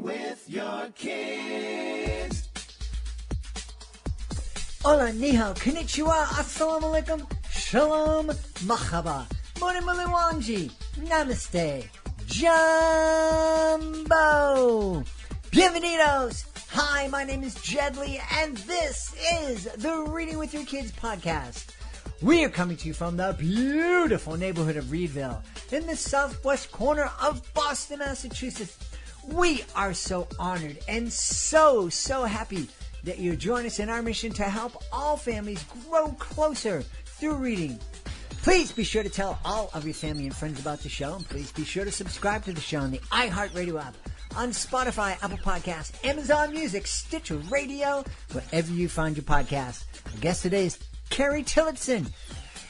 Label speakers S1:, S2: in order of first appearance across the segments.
S1: with your kids.
S2: Hola, ni hao, konnichiwa, assalamu alaikum, shalom, mahaba, moni maliwanji, namaste, jumbo, bienvenidos. Hi, my name is Jedlie, and this is the Reading with Your Kids podcast. We are coming to you from the beautiful neighborhood of Reedville, in the southwest corner of Boston, Massachusetts. We are so honored and so happy that you join us in our mission to help all families grow closer through reading. Please be sure to tell all of your family and friends about the show, and please be sure to subscribe to the show on the iHeartRadio app, on Spotify, Apple Podcasts, Amazon Music, Stitcher Radio, wherever you find your podcasts. Our guest today is Carrie Tillotson.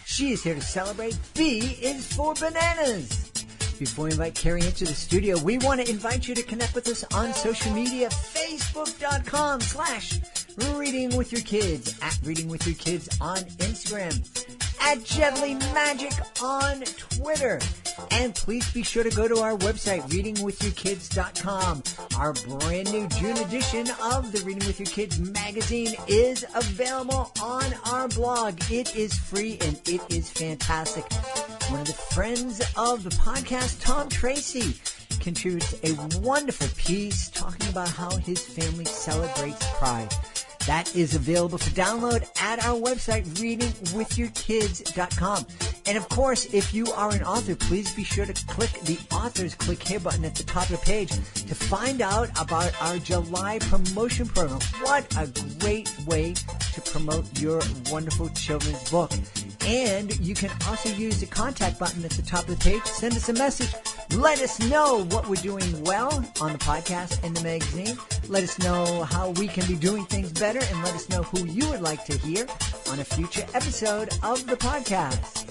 S2: She is here to celebrate B is for Bananas. Before we invite Carrie into the studio, we want to invite you to connect with us on social media, Facebook.com/Reading with Your Kids, at Reading with Your Kids on Instagram, at Jedlie Magic on Twitter. And please be sure to go to our website, readingwithyourkids.com. Our brand new June edition of the Reading with Your Kids magazine is available on our blog. It is free and it is fantastic. One of the friends of the podcast, Tom Tracy, contributes a wonderful piece talking about how his family celebrates Pride. That is available for download at our website, readingwithyourkids.com. And of course, if you are an author, please be sure to click the author's click here button at the top of the page to find out about our July promotion program. What a great way to promote your wonderful children's book. And you can also use the contact button at the top of the page. Send us a message. Let us know what we're doing well on the podcast and the magazine. Let us know how we can be doing things better, and let us know who you would like to hear on a future episode of the podcast.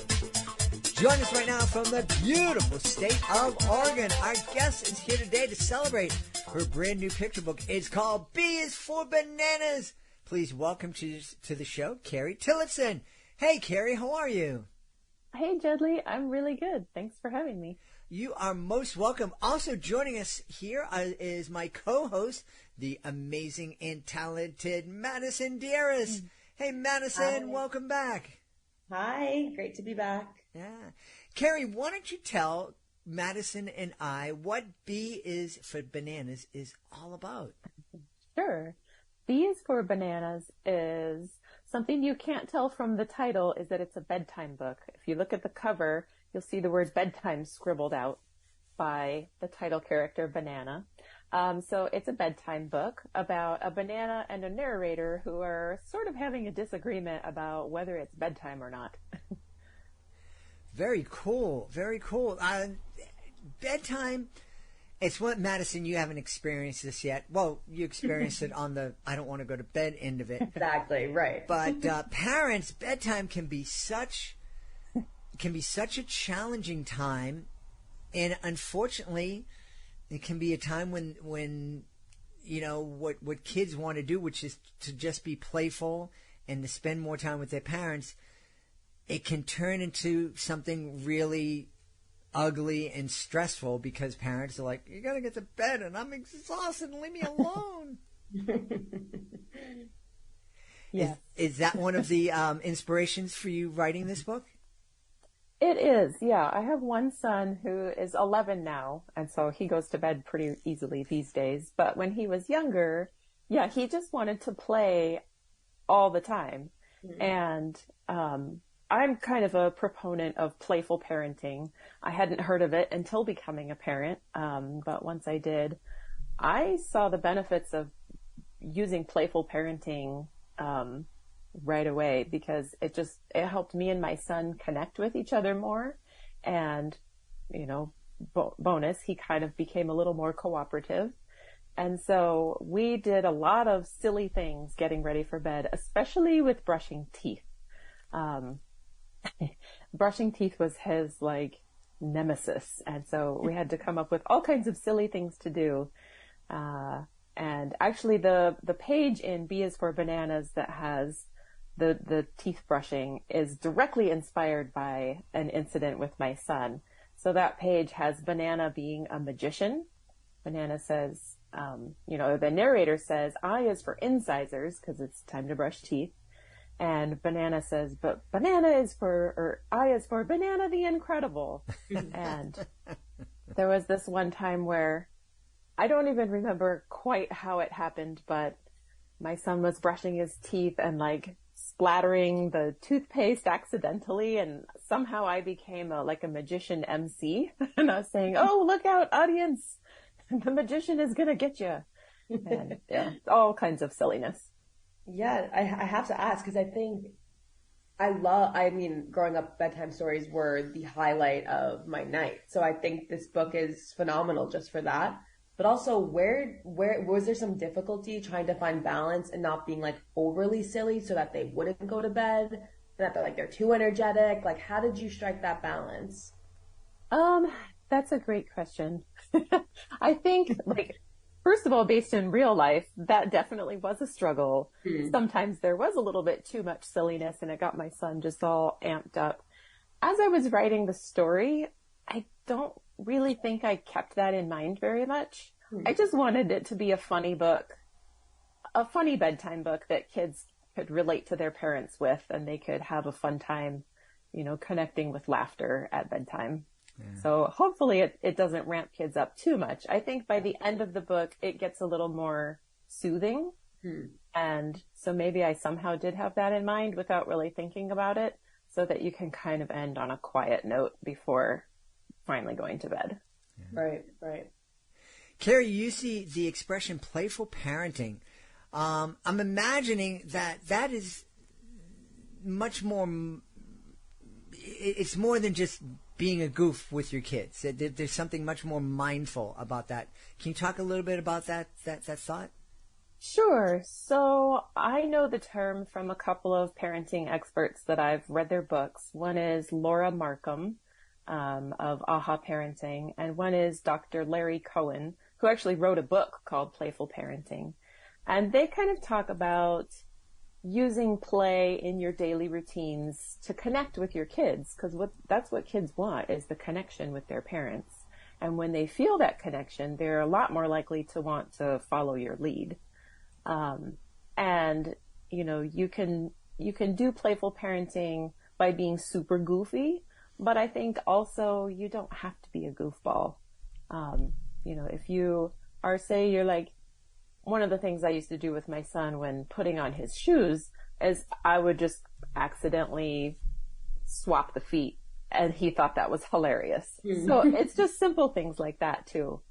S2: Join us right now from the beautiful state of Oregon. Our guest is here today to celebrate her brand new picture book. It's called B is for Bananas. Please welcome to the show, Carrie Tillotson. Hey, Carrie, how are you?
S3: Hey, Jedlie. I'm really good. Thanks for having me.
S2: You are most welcome. Also joining us here is my co-host, the amazing and talented Madison D'Aires. Hey, Madison, welcome back.
S4: Hi, great to be back.
S2: Yeah. Carrie, why don't you tell Madison and I what B is for Bananas is all about?
S3: Sure. B is for Bananas is something you can't tell from the title is that it's a bedtime book. If you look at the cover, you'll see the word bedtime scribbled out by the title character, Banana. So it's a bedtime book about a banana and a narrator who are sort of having a disagreement about whether it's bedtime or not.
S2: Very cool. Very cool. Bedtime, it's what, Madison, you haven't experienced this yet. Well, you experienced it on the I don't want to go to bed end of it.
S4: Exactly, right.
S2: But parents, bedtime can be such a challenging time, and unfortunately, it can be a time when you know what kids want to do, which is to just be playful and to spend more time with their parents. It can turn into something really ugly and stressful because parents are like, "You got to get to bed, and I'm exhausted, and leave me alone."
S3: Yes.
S2: Is that one of the inspirations for you writing this book?
S3: It is, yeah. I have one son who is 11 now, and so he goes to bed pretty easily these days. But when he was younger, yeah, he just wanted to play all the time. Mm-hmm. And I'm kind of a proponent of playful parenting. I hadn't heard of it until becoming a parent, but once I did, I saw the benefits of using playful parenting right away, because it helped me and my son connect with each other more. And, you know, bonus, he kind of became a little more cooperative. And so we did a lot of silly things getting ready for bed, especially with brushing teeth. Brushing teeth was his nemesis. And so we had to come up with all kinds of silly things to do. And actually the page in B is for Bananas that has the teeth brushing is directly inspired by an incident with my son. So that page has Banana being a magician Banana says, the narrator says, I is for incisors, because it's time to brush teeth. And Banana says, but I is for Banana the Incredible. And there was this one time where I don't even remember quite how it happened, but my son was brushing his teeth and like splattering the toothpaste accidentally, and somehow I became a magician MC, and I was saying, "Oh, look out, audience! The magician is gonna get you," and all kinds of silliness.
S4: Yeah, I have to ask because I think growing up, bedtime stories were the highlight of my night. So I think this book is phenomenal just for that. But also, where was there some difficulty trying to find balance and not being like overly silly so that they wouldn't go to bed and that they're too energetic? Like, how did you strike that balance?
S3: That's a great question. I think, first of all, based in real life, that definitely was a struggle. Sometimes there was a little bit too much silliness and it got my son just all amped up. As I was writing the story, I don't really think I kept that in mind very much. I just wanted it to be a funny book, a funny bedtime book that kids could relate to their parents with, and they could have a fun time, connecting with laughter at bedtime. Yeah. So hopefully it doesn't ramp kids up too much. I think by the end of the book, it gets a little more soothing. And so maybe I somehow did have that in mind without really thinking about it, so that you can kind of end on a quiet note before finally going to bed.
S4: Yeah. Right.
S2: Carrie, you see the expression playful parenting. I'm imagining that is much more, it's more than just being a goof with your kids. There's something much more mindful about that. Can you talk a little bit about that thought?
S3: Sure. So I know the term from a couple of parenting experts that I've read their books. One is Laura Markham, of AHA Parenting, and one is Dr. Larry Cohen, who actually wrote a book called Playful Parenting. And they kind of talk about using play in your daily routines to connect with your kids, because that's what kids want, is the connection with their parents. And when they feel that connection, they're a lot more likely to want to follow your lead. And you can do playful parenting by being super goofy, but I think also you don't have to be a goofball. If you are, say you're like, one of the things I used to do with my son when putting on his shoes is I would just accidentally swap the feet, and he thought that was hilarious. So it's just simple things like that too,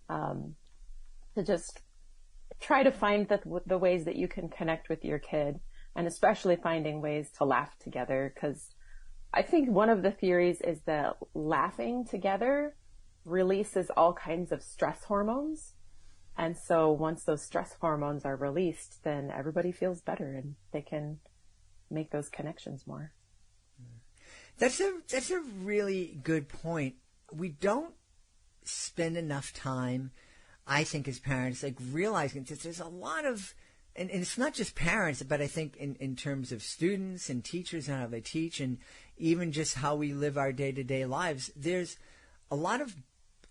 S3: to just try to find the ways that you can connect with your kid, and especially finding ways to laugh together, because I think one of the theories is that laughing together releases all kinds of stress hormones. And so once those stress hormones are released, then everybody feels better and they can make those connections more.
S2: That's a really good point. We don't spend enough time, I think, as parents, realizing that there's a lot of, and it's not just parents, but I think in terms of students and teachers and how they teach, and even just how we live our day-to-day lives, there's a lot of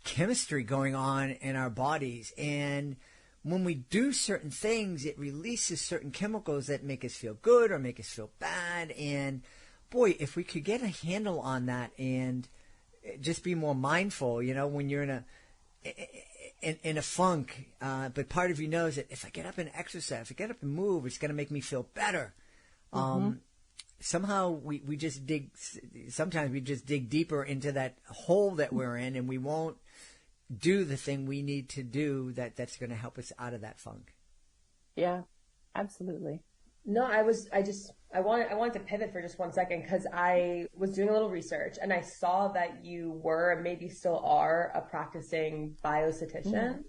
S2: chemistry going on in our bodies. And when we do certain things, it releases certain chemicals that make us feel good or make us feel bad. And boy, if we could get a handle on that and just be more mindful, when you're in a funk, but part of you knows that if I get up and exercise, if I get up and move, it's going to make me feel better. Somehow we just dig deeper into that hole that we're in, and we won't do the thing we need to do that's going to help us out of that funk.
S3: Yeah, absolutely.
S4: No, I wanted to pivot for just 1 second, because I was doing a little research and I saw that you were, and maybe still are, a practicing bioesthetician.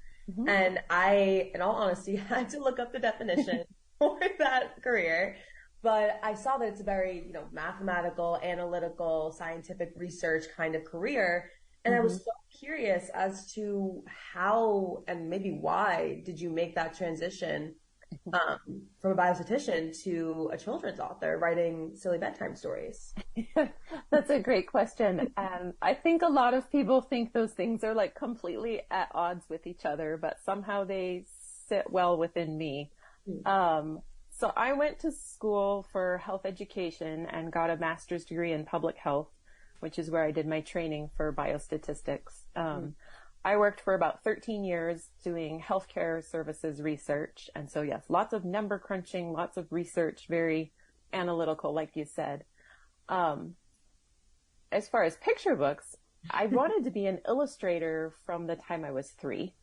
S4: And I, in all honesty, had to look up the definition for that career. But I saw that it's a very, mathematical, analytical, scientific research kind of career. And I was so curious as to how and maybe why did you make that transition from a biostatistician to a children's author writing silly bedtime stories?
S3: That's a great question. And I think a lot of people think those things are like completely at odds with each other, but somehow they sit well within me. So I went to school for health education and got a master's degree in public health, which is where I did my training for biostatistics. I worked for about 13 years doing healthcare services research. And so, yes, lots of number crunching, lots of research, very analytical, like you said. As far as picture books, I wanted to be an illustrator from the time I was 3.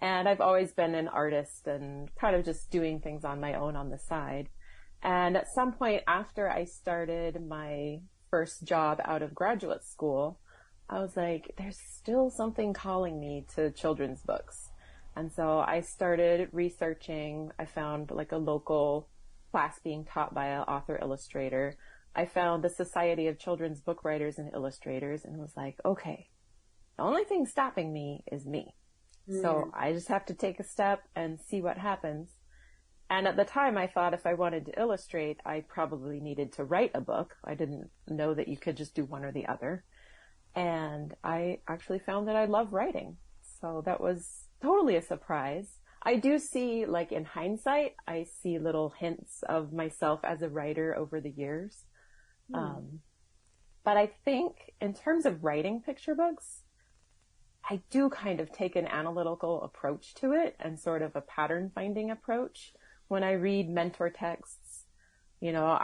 S3: And I've always been an artist and kind of just doing things on my own on the side. And at some point after I started my first job out of graduate school, I was like, there's still something calling me to children's books. And so I started researching. I found like a local class being taught by an author illustrator. I found the Society of Children's Book Writers and Illustrators and was like, okay, the only thing stopping me is me. So I just have to take a step and see what happens. And at the time I thought if I wanted to illustrate, I probably needed to write a book. I didn't know that you could just do one or the other. And I actually found that I love writing. So that was totally a surprise. I do see, like in hindsight, I see little hints of myself as a writer over the years. But I think in terms of writing picture books, I do kind of take an analytical approach to it and sort of a pattern finding approach. When I read mentor texts, you know,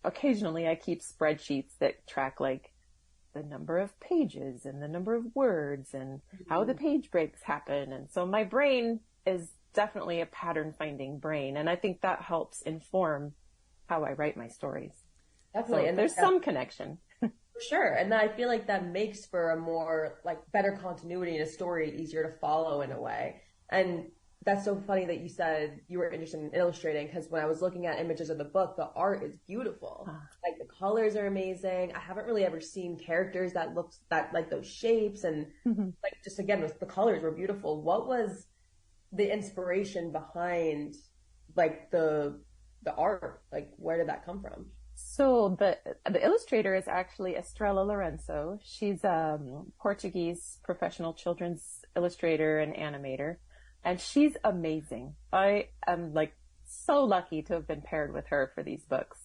S3: occasionally I keep spreadsheets that track like the number of pages and the number of words and how the page breaks happen. And so my brain is definitely a pattern finding brain. And I think that helps inform how I write my stories.
S4: Definitely.
S3: So
S4: and
S3: there's some connection.
S4: Sure. And I feel like that makes for a more like better continuity in a story, easier to follow in a way. And that's so funny that you said you were interested in illustrating, because when I was looking at images of the book, the art is beautiful. Like the colors are amazing. I haven't really ever seen characters that like those shapes and like just again, the colors were beautiful. What was the inspiration behind like the art? Like where did that come from?
S3: So the illustrator is actually Estrela Lourenço. She's a Portuguese professional children's illustrator and animator, and she's amazing. I am like so lucky to have been paired with her for these books.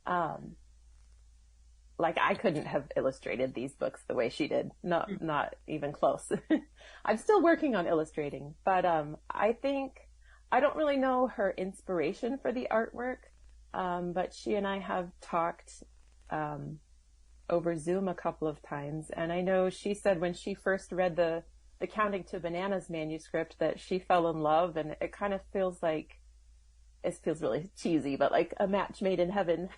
S3: Like I couldn't have illustrated these books the way she did. Not even close. I'm still working on illustrating, but I think I don't really know her inspiration for the artwork. But she and I have talked over Zoom a couple of times, and I know she said when she first read the Counting to Bananas manuscript that she fell in love, and it kind of feels like, it feels really cheesy, but like a match made in heaven.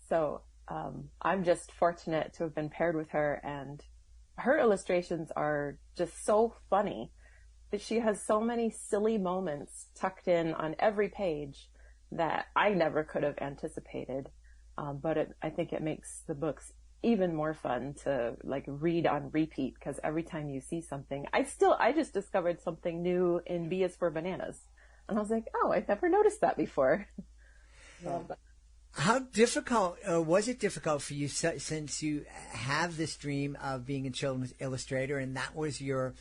S3: So I'm just fortunate to have been paired with her, and her illustrations are just so funny that she has so many silly moments tucked in on every page that I never could have anticipated. But I think it makes the books even more fun to like read on repeat, because every time you see something, I just discovered something new in B is for Bananas. And I was like, oh, I've never noticed that before.
S2: How difficult was it difficult for you, since you have this dream of being a children's illustrator and that was your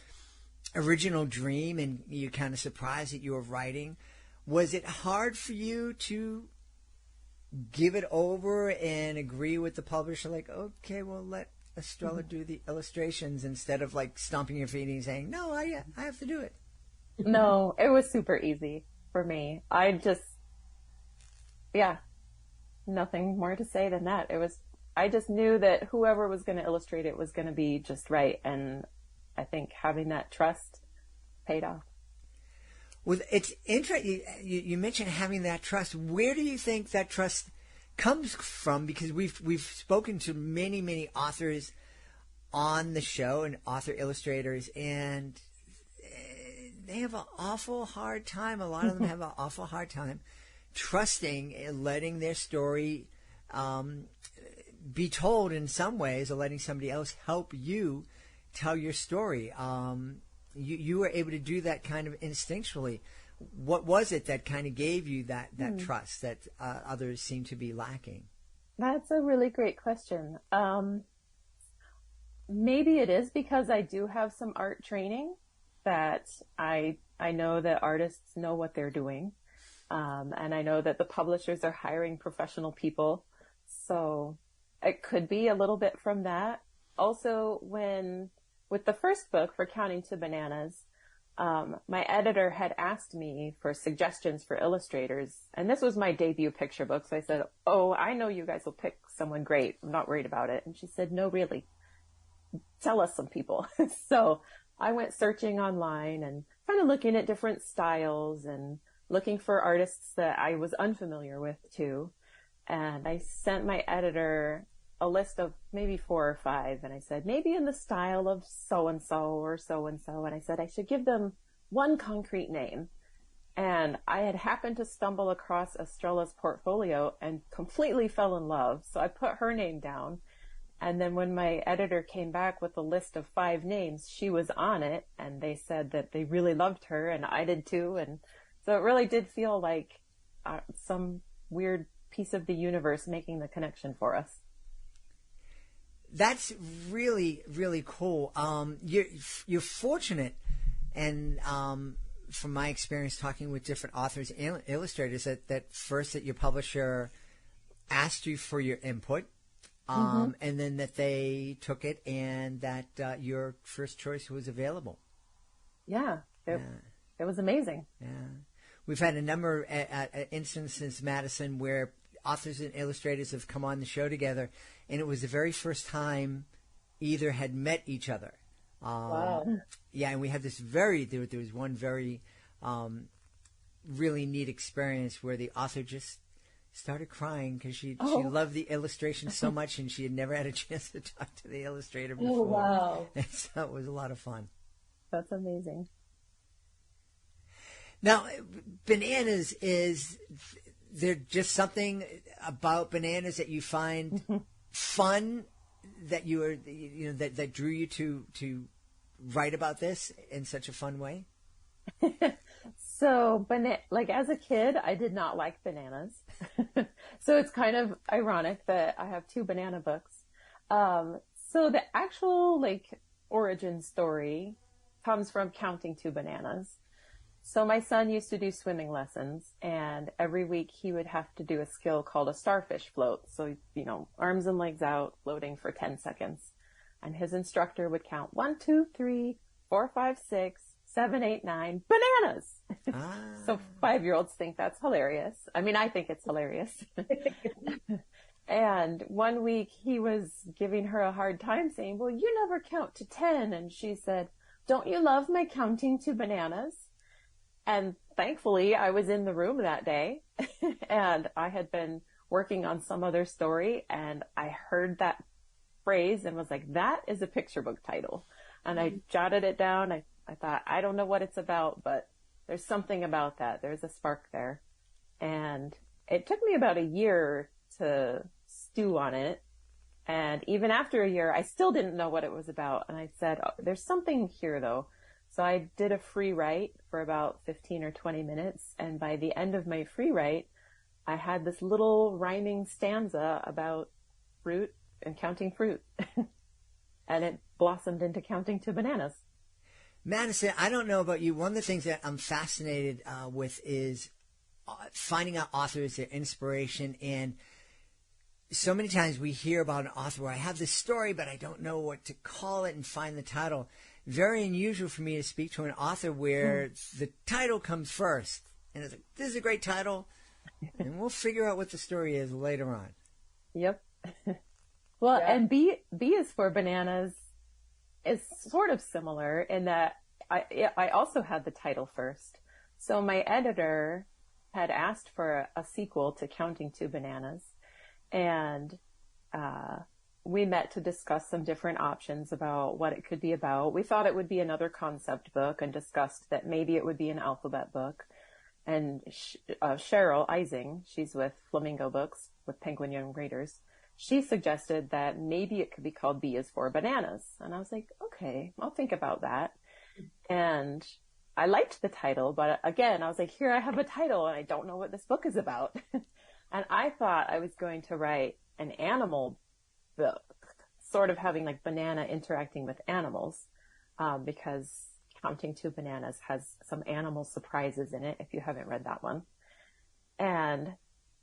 S2: original dream and you're kind of surprised that you were writing? Was it hard for you to give it over and agree with the publisher, like, okay, well, let Estrella do the illustrations, instead of like stomping your feet and saying, no, I have to do it?
S3: No, it was super easy for me. Nothing more to say than that. I just knew that whoever was going to illustrate it was going to be just right. And I think having that trust paid off.
S2: Well, it's interesting. You mentioned having that trust. Where do you think that trust comes from? Because we've spoken to many authors on the show and author illustrators, and they have an awful hard time. A lot of them have an awful hard time trusting and letting their story be told in some ways, or letting somebody else help you tell your story. you were able to do that kind of instinctually. What was it that kind of gave you that trust that others seem to be lacking?
S3: That's a really great question. Maybe it is because I do have some art training that I know that artists know what they're doing. And I know that the publishers are hiring professional people. So it could be a little bit from that. Also, with the first book, For Counting to Bananas, my editor had asked me for suggestions for illustrators. And this was my debut picture book. So I said, oh, I know you guys will pick someone great. I'm not worried about it. And she said, no, really, tell us some people. So I went searching online and kind of looking at different styles and looking for artists that I was unfamiliar with too. And I sent my editor a list of maybe 4 or 5. And I said, maybe in the style of so-and-so or so-and-so. And I said, I should give them one concrete name. And I had happened to stumble across Estrella's portfolio and completely fell in love. So I put her name down. And then when my editor came back with a list of 5 names, she was on it. And they said that they really loved her, and I did too. And so it really did feel like some weird piece of the universe making the connection for us.
S2: That's really, really cool. You're fortunate, and from my experience talking with different authors and illustrators, that first that your publisher asked you for your input, and then that they took it, and that your first choice was available.
S3: Yeah, it was amazing.
S2: Yeah, we've had a number of instances, Madison, where authors and illustrators have come on the show together, and it was the very first time either had met each other.
S4: Wow.
S2: Yeah, and we had this there was one very really neat experience where the author just started crying because she loved the illustration so much, and she had never had a chance to talk to the illustrator before.
S4: Oh, wow.
S2: And so it was a lot of fun.
S3: That's amazing.
S2: Now, bananas is there just something about bananas that you find fun, that that drew you to write about this in such a fun way?
S3: So, like as a kid, I did not like bananas. So it's kind of ironic that I have 2 banana books. So the actual origin story comes from Counting to Bananas. So my son used to do swimming lessons, and every week he would have to do a skill called a starfish float. So, arms and legs out, floating for 10 seconds. And his instructor would count 1, 2, 3, 4, 5, 6, 7, 8, 9 bananas. So 5-year-olds think that's hilarious. I mean, I think it's hilarious. And one week he was giving her a hard time saying, well, you never count to 10. And she said, don't you love my counting to bananas? And thankfully, I was in the room that day, and I had been working on some other story, and I heard that phrase and was like, that is a picture book title. And I jotted it down. I thought, I don't know what it's about, but there's something about that. There's a spark there. And it took me about a year to stew on it. And even after a year, I still didn't know what it was about. And I said, there's something here, though. So I did a free write for about 15 or 20 minutes. And by the end of my free write, I had this little rhyming stanza about fruit and counting fruit. And it blossomed into Counting to Bananas.
S2: Madison, I don't know about you. One of the things that I'm fascinated with is finding out authors, their inspiration. And so many times we hear about an author where I have this story, but I don't know what to call it and find the title. Very unusual for me to speak to an author where the title comes first. And it's like, this is a great title, and we'll figure out what the story is later on.
S3: Yep. Well, yeah. And B is for bananas is sort of similar in that I also had the title first. So my editor had asked for a sequel to Counting to Bananas, and we met to discuss some different options about what it could be about. We thought it would be another concept book and discussed that maybe it would be an alphabet book. And Cheryl Ising, she's with Flamingo Books with Penguin Young Readers, she suggested that maybe it could be called B is for Bananas. And I was like, okay, I'll think about that. And I liked the title, but again, I was like, here I have a title and I don't know what this book is about. And I thought I was going to write an animal book, sort of having like Banana interacting with animals, because Counting to Bananas has some animal surprises in it, if you haven't read that one. And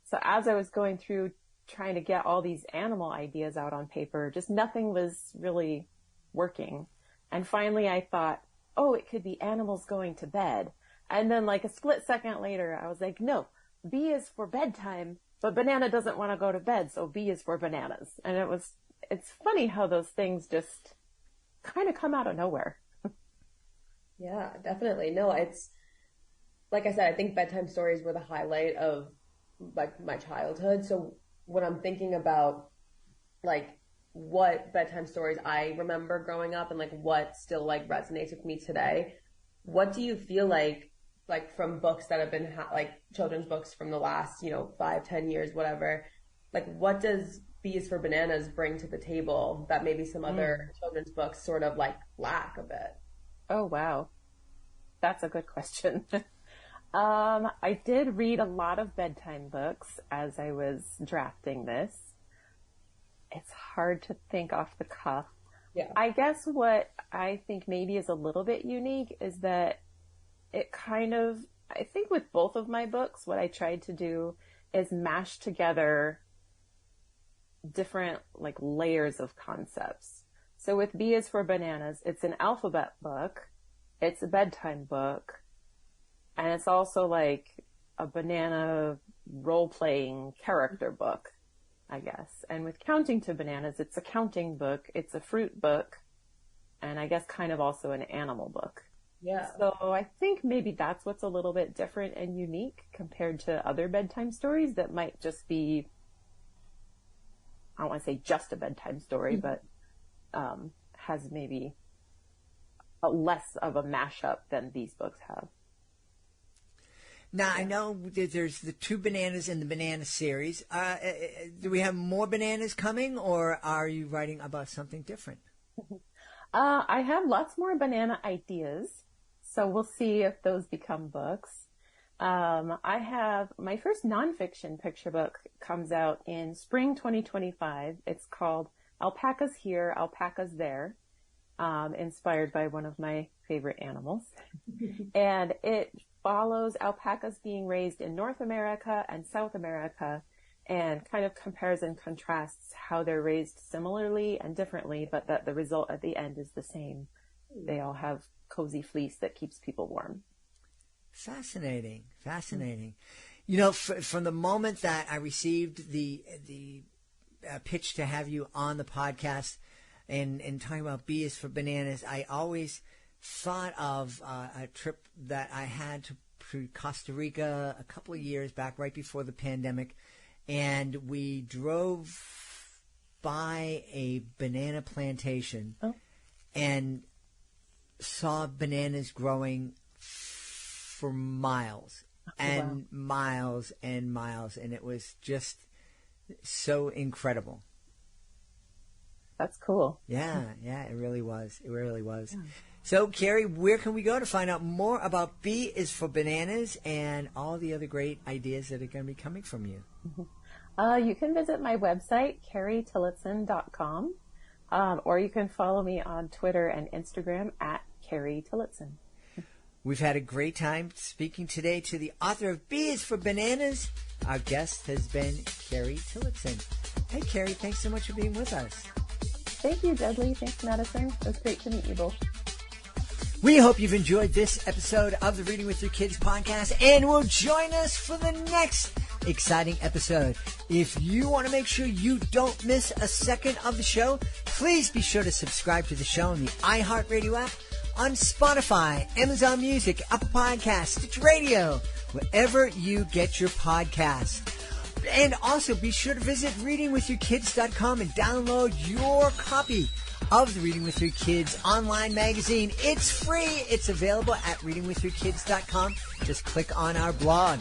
S3: so as I was going through trying to get all these animal ideas out on paper, just nothing was really working. And finally I thought, oh, it could be animals going to bed. And then like a split second later, I was like, no, B is for bedtime, but Banana doesn't want to go to bed, so B is for bananas. And it's funny how those things just kind of come out of nowhere.
S4: Yeah, definitely. No, it's, like I said, I think bedtime stories were the highlight of like my childhood. So when I'm thinking about like what bedtime stories I remember growing up and like what still like resonates with me today, what do you feel like from books that have been like children's books from the last, 5-10 years, whatever, like what does B is for Bananas bring to the table that maybe some other children's books sort of like lack a bit?
S3: Oh, wow. That's a good question. I did read a lot of bedtime books as I was drafting this. It's hard to think off the cuff.
S4: Yeah.
S3: I guess what I think maybe is a little bit unique is that it kind of, I think with both of my books, what I tried to do is mash together different like layers of concepts. So with B is for Bananas, it's an alphabet book, it's a bedtime book, and it's also like a banana role-playing character book, I guess. And with Counting to Bananas, it's a counting book, it's a fruit book, and I guess kind of also an animal book.
S4: Yeah.
S3: So I think maybe that's what's a little bit different and unique compared to other bedtime stories that might just be, I don't want to say just a bedtime story, but has maybe a less of a mashup than these books have.
S2: Now, I know that there's the two bananas in the banana series. Do we have more bananas coming, or are you writing about something different?
S3: I have lots more banana ideas, so we'll see if those become books. I have my first nonfiction picture book comes out in spring 2025. It's called Alpacas Here, Alpacas There, inspired by one of my favorite animals. And it follows alpacas being raised in North America and South America and kind of compares and contrasts how they're raised similarly and differently, but that the result at the end is the same. They all have cozy fleece that keeps people warm.
S2: Fascinating. From the moment that I received the pitch to have you on the podcast and talking about B is for Bananas, I always thought of a trip that I had to Costa Rica a couple of years back, right before the pandemic, and we drove by a banana plantation and saw bananas growing for miles and miles and miles, and it was just so incredible.
S3: That's cool.
S2: Yeah, it really was. Yeah. So, Carrie, where can we go to find out more about B is for Bananas and all the other great ideas that are going to be coming from you?
S3: You can visit my website, carrietillotson.com, or you can follow me on Twitter and Instagram at Carrie Tillotson.
S2: We've had a great time speaking today to the author of B is for Bananas. Our guest has been Carrie Tillotson. Hey, Carrie, thanks so much for being with us.
S3: Thank you, Jedlie. Thanks, Madison. It was great to meet you both.
S2: We hope you've enjoyed this episode of the Reading with Your Kids podcast and will join us for the next exciting episode. If you want to make sure you don't miss a second of the show, please be sure to subscribe to the show on the iHeartRadio app, on Spotify, Amazon Music, Apple Podcasts, Stitch Radio, wherever you get your podcasts. And also be sure to visit readingwithyourkids.com and download your copy of the Reading with Your Kids online magazine. It's free. It's available at readingwithyourkids.com. Just click on our blog.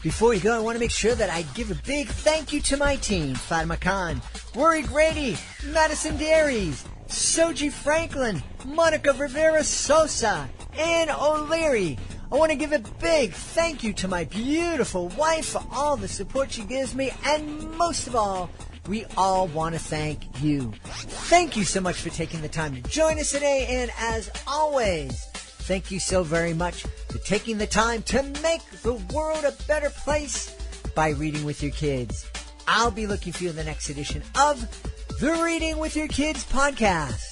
S2: Before we go, I want to make sure that I give a big thank you to my team: Fatima Khan, Rory Grady, Madison D'Aires, Soji Franklin, Monica Rivera Sosa, Ann O'Leary. I want to give a big thank you to my beautiful wife for all the support she gives me, and most of all, we all want to thank you. Thank you so much for taking the time to join us today, and as always, thank you so very much for taking the time to make the world a better place by reading with your kids. I'll be looking for you in the next edition of the Reading with Your Kids podcast.